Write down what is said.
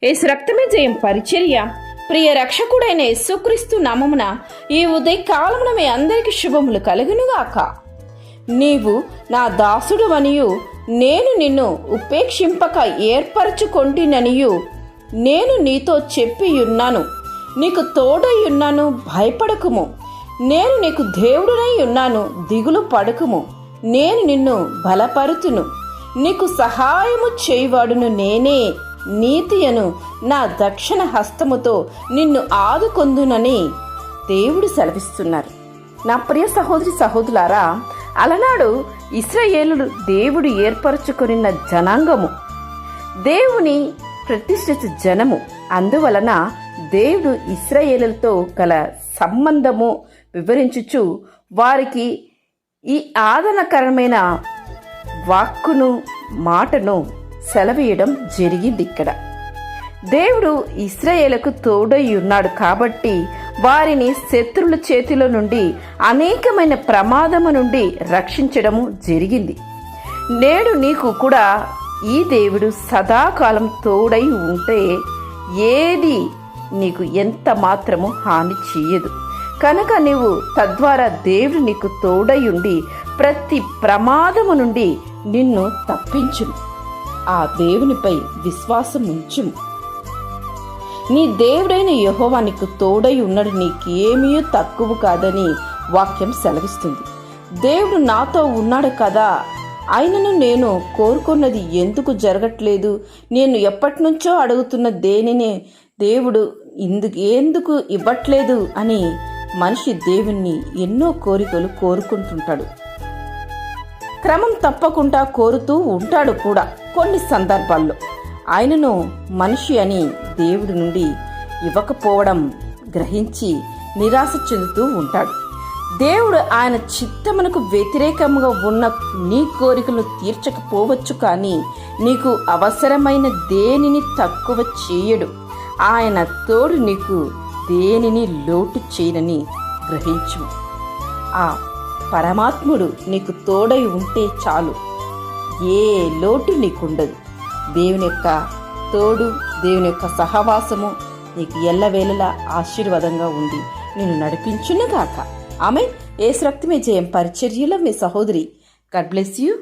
యేసు రక్తమే జయం పరిచర్య. ప్రియ రక్షకుడైన యేసుక్రీస్తు నామమున ఈ ఉదయకాలమున మీ అందరికి శుభములు కలుగునుగాక. నీవు నా దాసుడు అనియు నేను నిన్ను ఉపేక్షింపక ఏర్పరచుకొంటిననియు నేను నీతో చెప్పియున్నాను. నీకు తోడయ్యున్నాను, భయపడకుము. నేను నీకు దేవుడునై ఉన్నాను, దిగులు పడకుము. నేను నిన్ను బలపరుతును, నీకు సహాయము చేయువాడును నేనే. నీతియను నా దక్షిణ హస్తముతో నిన్ను ఆదుకొందునని దేవుడు సెలవిస్తున్నారు. నా ప్రియ సహోదరి సహోదరులారా, అలనాడు ఇశ్రాయేలులు దేవుడు ఏర్పరచుకొనిన జనాంగము, దేవుని ప్రతిష్ఠిత జనము. అందువలన దేవుడు ఇశ్రాయేలులతో గల సంబంధము వివరించుచు వారికి ఈ ఆదరణకరమైన వాక్కును మాటను సెలవీయడం జరిగింది. ఇక్కడ దేవుడు ఇశ్రాయేలుకు తోడై ఉన్నాడు కాబట్టి వారిని శత్రువుల చేతిలో నుండి అనేకమైన ప్రమాదము నుండి రక్షించడము జరిగింది. నేడు నీకు కూడా ఈ దేవుడు సదాకాలం తోడై ఉంటే ఏది నీకు ఎంత మాత్రము హాని చేయదు. కనుక నీవు తద్వారా దేవుడు నీకు తోడై ఉండి ప్రతి ప్రమాదము నుండి నిన్ను తప్పించును. ఆ దేవునిపై విశ్వాసం ఉంచుము. నీ దేవుడైన యెహోవా నీకు తోడై ఉన్నాడు, నీకేమీ తక్కువ కాదని వాక్యం సెలవిస్తుంది. దేవుడు నాతో ఉన్నాడు కదా, ఆయనను నేను కోరుకున్నది ఎందుకు జరగట్లేదు, నేను ఎప్పటి నుంచో అడుగుతున్న దేనిని దేవుడు ఎందుకు ఇవ్వట్లేదు అని మనిషి దేవుణ్ణి ఎన్నో కోరికలు కోరుకుంటుంటాడు. క్రమం తప్పకుండా కోరుతూ ఉంటాడు కూడా. కొన్ని సందర్భాల్లో ఆయనను మనిషి అని దేవుడి నుండి ఇవ్వకపోవడం గ్రహించి నిరాశ చెందుతూ ఉంటాడు. దేవుడు ఆయన చిత్తమునకు వ్యతిరేకంగా ఉన్న నీ కోరికలను తీర్చకపోవచ్చు, కానీ నీకు అవసరమైన దేనిని తక్కువ చేయడు. ఆయన తోడు నీకు దేనిని లోటు చేయనని గ్రహించు. ఆ పరమాత్ముడు నీకు తోడై ఉంటే చాలు, ఏ లోటు నీకుండదు. దేవుని యొక్క తోడు, దేవుని యొక్క సహవాసము నీకు ఎల్లవేళలా ఆశీర్వాదంగా ఉండి నిన్ను నడిపించునుగాక. ఆమె యేసు రక్తమే జయం పరిచర్యలో మీ సహోదరి. God bless you.